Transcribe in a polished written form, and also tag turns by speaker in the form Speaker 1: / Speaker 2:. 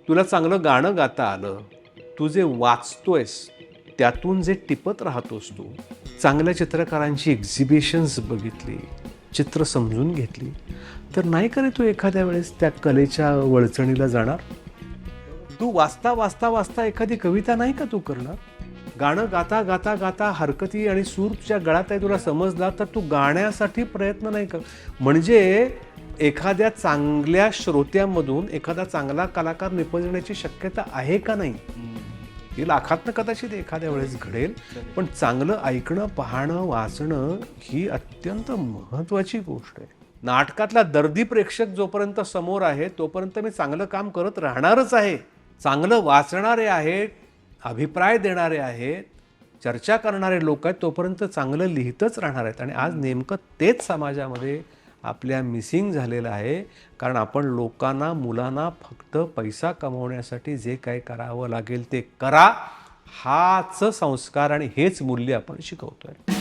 Speaker 1: तुला चांगलं गाणं गाता आलं, तू जे वाचतोयस त्यातून जे टिपत राहतोस तू, चांगल्या चित्रकारांची एक्झिबिशन्स बघितली, चित्र समजून घेतली, तर नाही का रे तू एखाद्या वेळेस त्या कलेच्या वळचणीला जाणार? तू वाचता वाचता वाचता एखादी कविता नाही का तू करणार? गाणं गाता गाता गाता हरकती आणि सूर तुझ्या गळ्यात आहे तुला समजला, तर तू गाण्यासाठी प्रयत्न नाही कर. म्हणजे एखाद्या चांगल्या श्रोत्यामधून एखादा चांगला कलाकार निपजण्याची शक्यता आहे का नाही? ही लाखातनं कदाचित एखाद्या वेळेस घडेल, पण चांगलं ऐकणं, पाहणं, वाचणं ही अत्यंत महत्त्वाची गोष्ट आहे. नाटकातला दर्दी प्रेक्षक जोपर्यंत समोर आहे तोपर्यंत मी चांगलं काम करत राहणारच आहे. चांगलं वाचणारे आहेत, अभिप्राय देणारे आहेत, चर्चा करणारे लोक आहेत, तोपर्यंत चांगलं लिहितच राहणार आहेत. आणि आज नेमकं तेच समाजामध्ये आपल्या मिसिंग झालेलं आहे. कारण आपण लोकांना, मुलांना फक्त पैसा कमवण्यासाठी जे काही करावं लागेल ते करा, हाच संस्कार आणि हेच मूल्य आपण शिकवतोय.